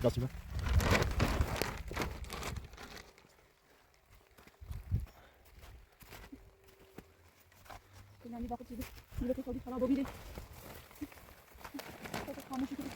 دست بده. یعنی وقتی میره که خودی خراب ببینه تو خاموشی کنی.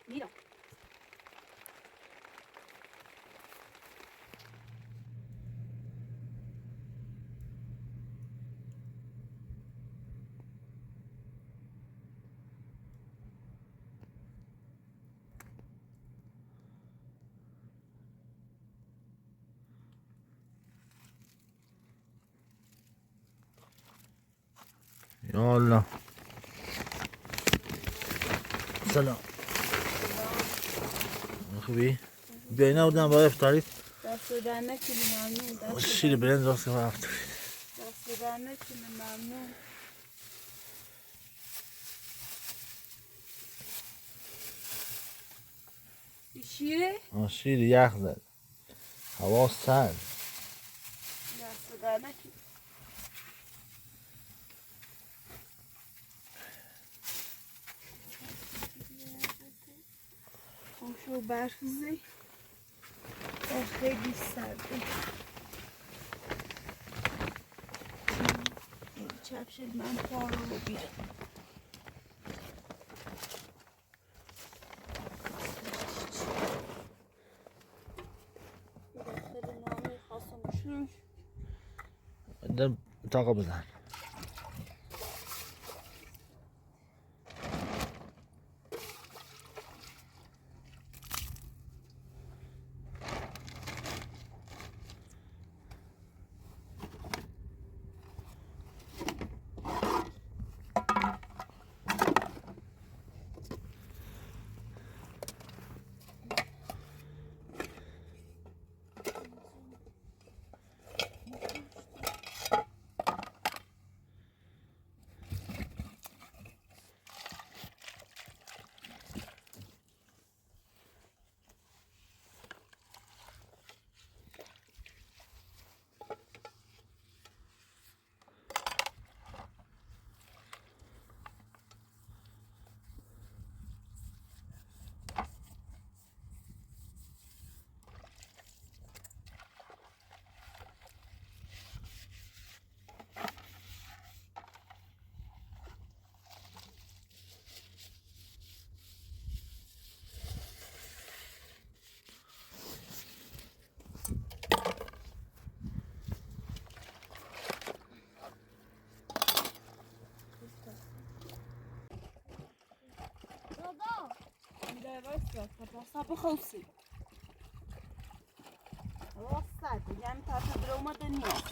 Mira. یا الله. سلام. خوبی؟ بیایی نبودم برای افطاری؟ دست در نکنی ممنون. شیر برنج راست برای افطاری. دست در نکنی ممنون. شیره؟ شیر یخ زد. هوا سرد. دست در نکنی. شو برخیزی خیلی سرده. چپ شد من پا رو بیرم. خیلی نامه خواستم شروع در اتاقا بزن. صبر خوصي وصلت يعني تعتبر ومدى الناس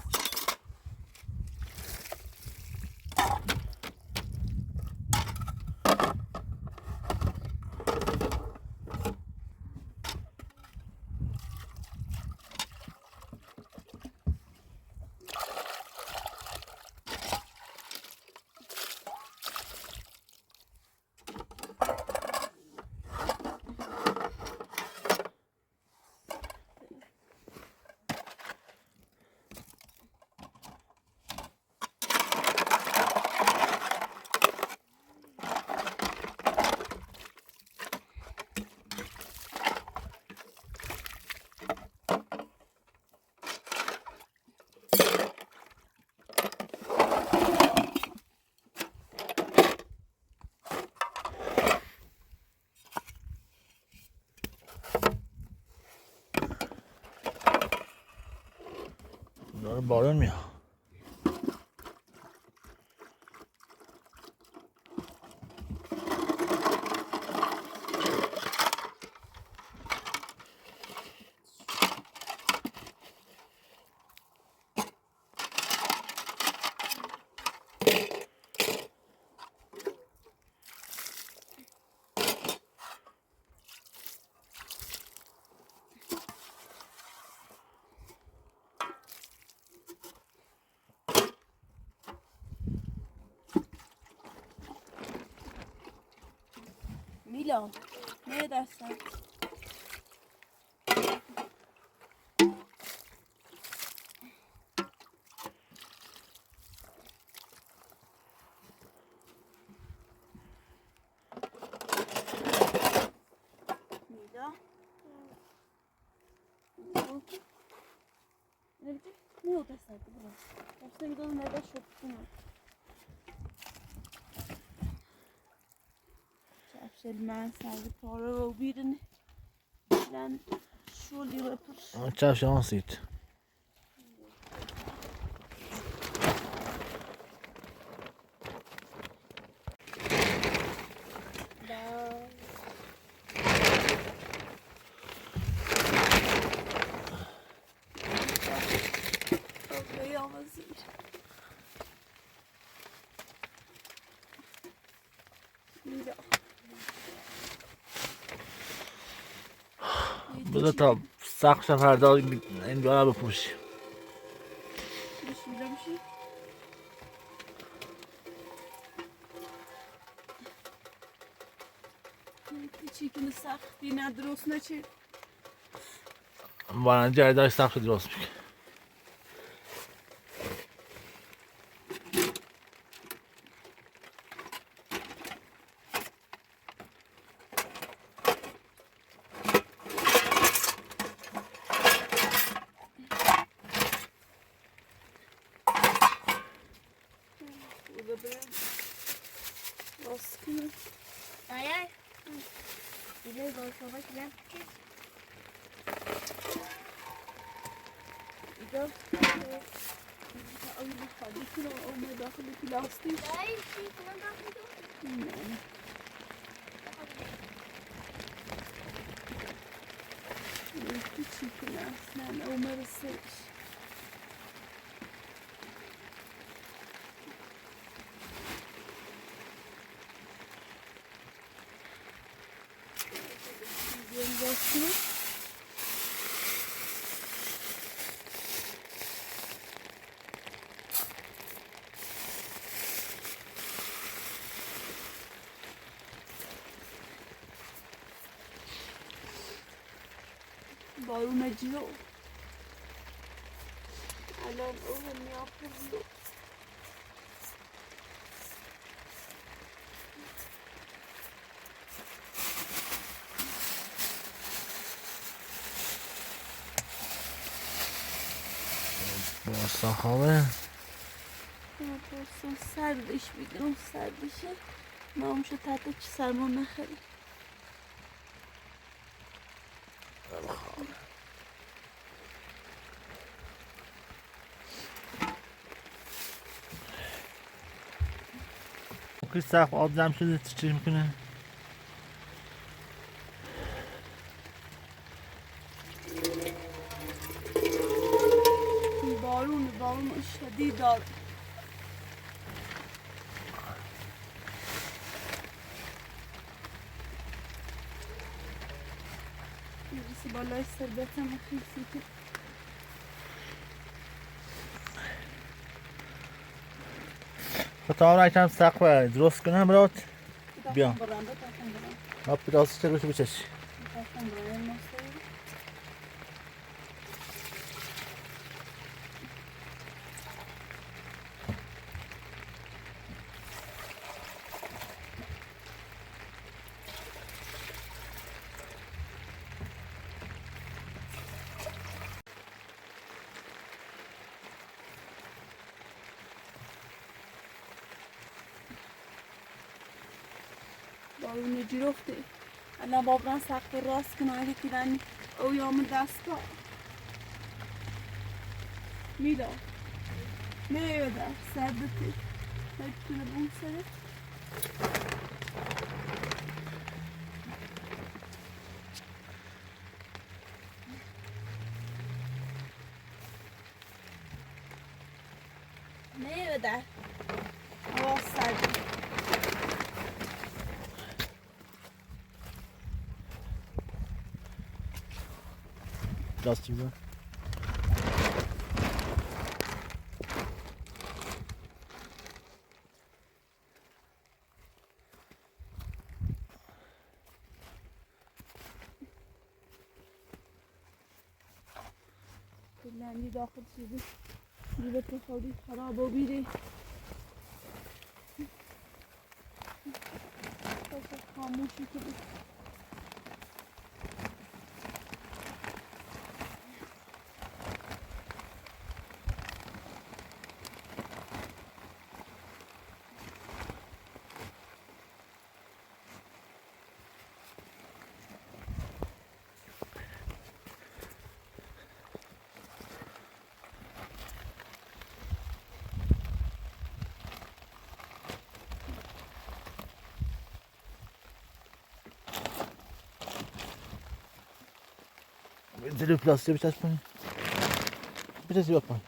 داره بارون میاد. میلا نه دستم میلا نه دستم دستم میدونم نده شد Şapşal ben sadece para ve birini ben şöyle yapar. چشم شانسید Kafayı almasın. Mira. بذار تا سقف فردا این بیارم بپوشی Düşüneceğim şey. Çekini sak bir nedir olsun açı. بارنجی جدیداش سقف درست میکنه Burada böyle baskını. Hayır. Gidelim konuşmak gidelim. İda. Ayılı hadi kilo olmaya dakılı plastik. Hayır, şey kullanmak Yani. Küçük yani umarısı. Baskını. Barunacı o. Alan oğlum yapıldı. باستان خوابه Yaparsın serdiş bir gün serdişi. Namusha tatlı sarma nahari. که سقف آب جمع شده چی میکنه Barun şedid dağ. Birisi balay serbete mahkemesi. تا را یکم سقف درست کنم برات بیا Baranda takım baranda. آب biraz چه بچش Takım baranda masayı. Barun cirofte. Ana babran saklı rast kınaydı kilen o yağmur dasta. Mila. Ne öder? Serdeti. Hepsini bul seni. Ne öder? Hava serdi. دستی بزن لندی داخل چیزی دیگه تو خودی خراب و بیره بس خاموشی که بود جلو پلاستیک بچسبونی بچسبی بپن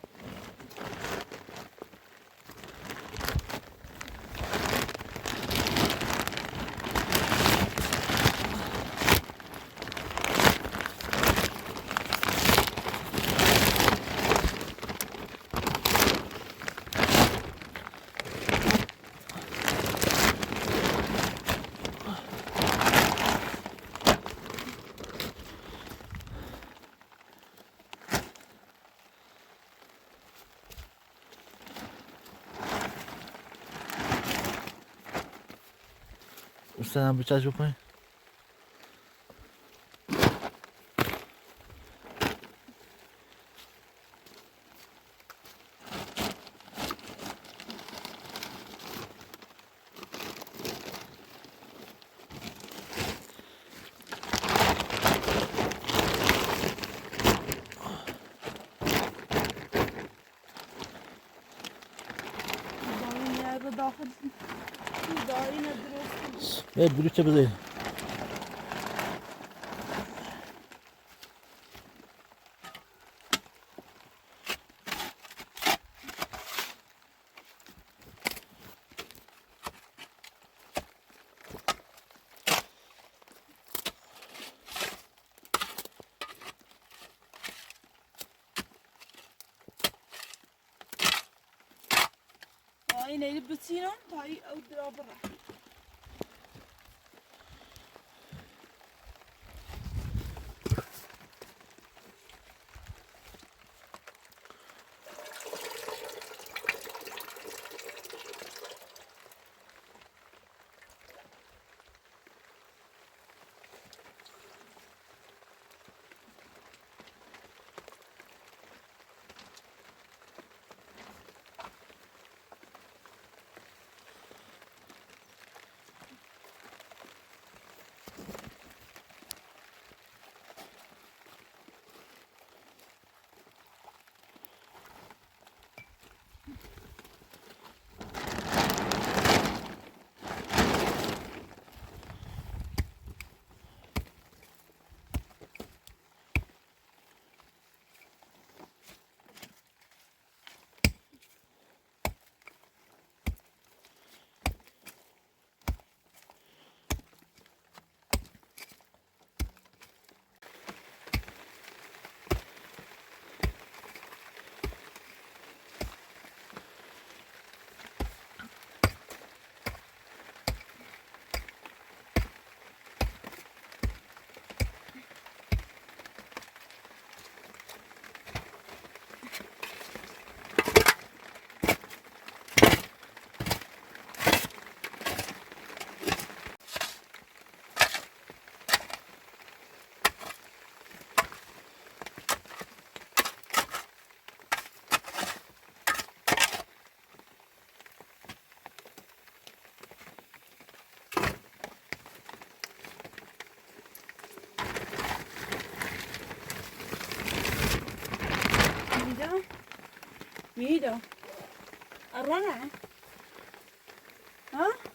Ustadan bıçak yapayım. دارین یه داخل دارین درست Evet, bürüçe bu değil. این ایلی بسیرم تایی او درابره Mira, arrona, ¿ah?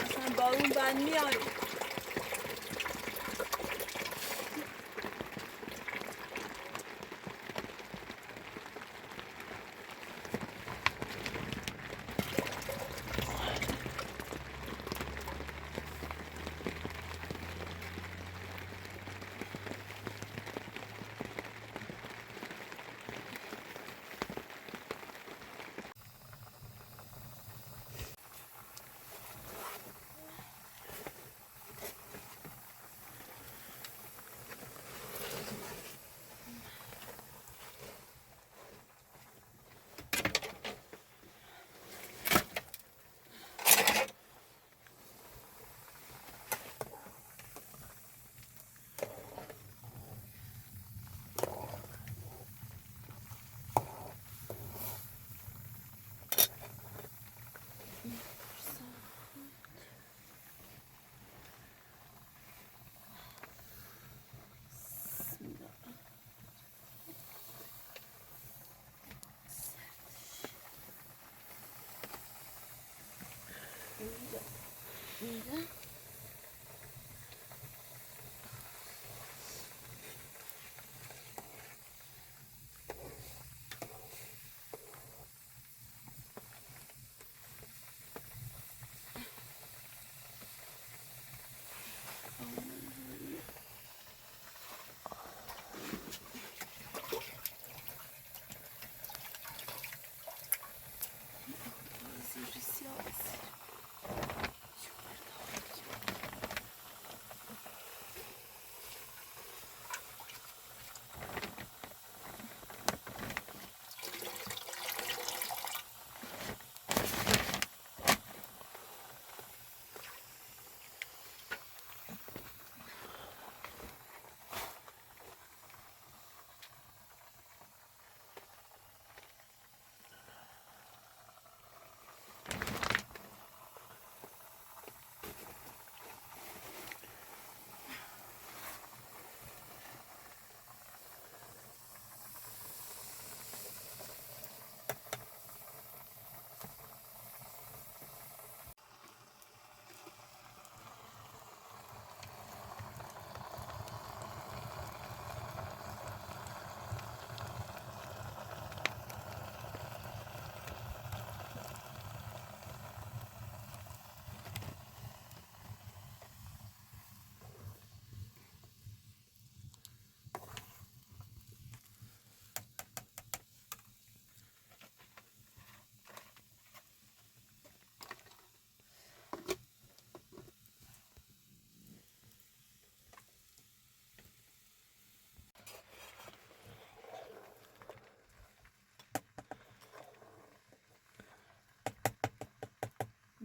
اصلا بارون بند میاد. اینجا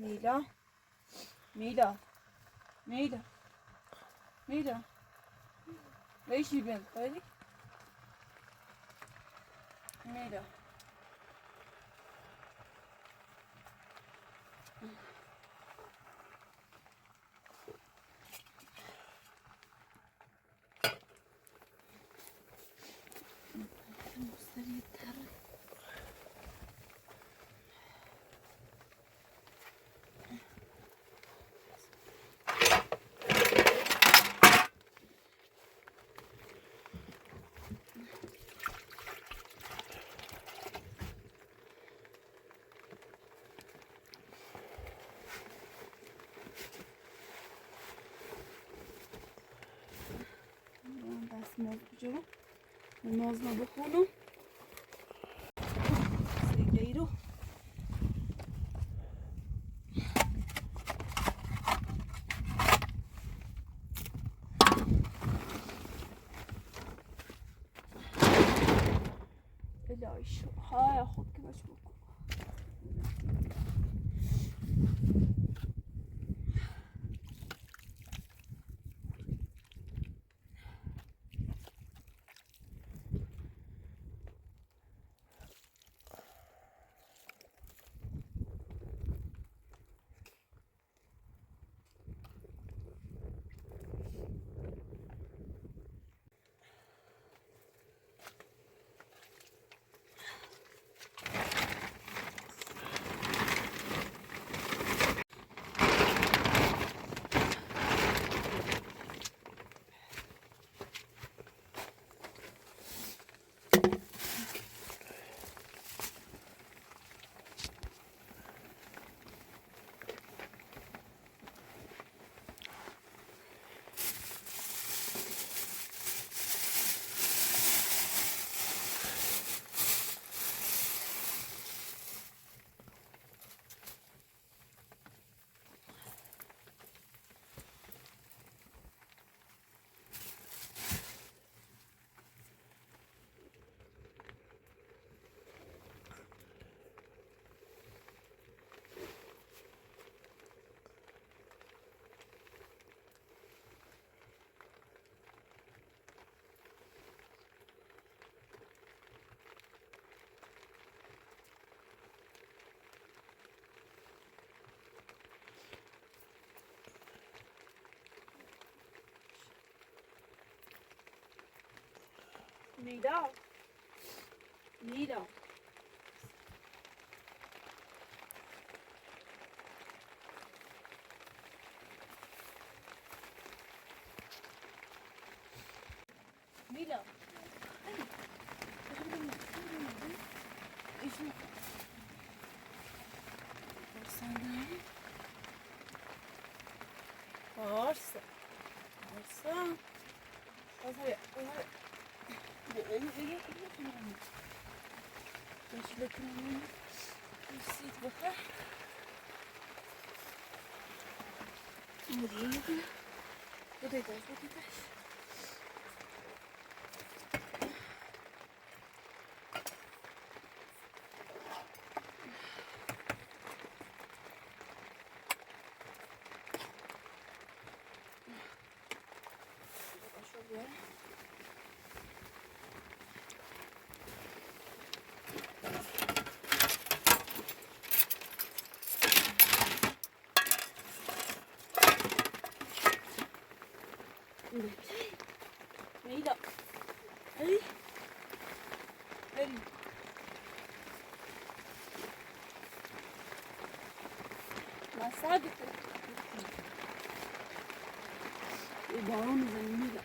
Mila. Mila. Mila. Mila. Waar is je bent, weet ik? Mila. دستمال کجا؟ نماز بخونم. سیگاری رو دایش های خود که باش بکن Nida. Nida. Nida. Força. Força. Força. Deixa eu ver aqui no meio. Preciso botar. Morrido. Vou deitar. Deixa eu ver. Nida. Hej. Hej. مساعدك بارون زي نيدا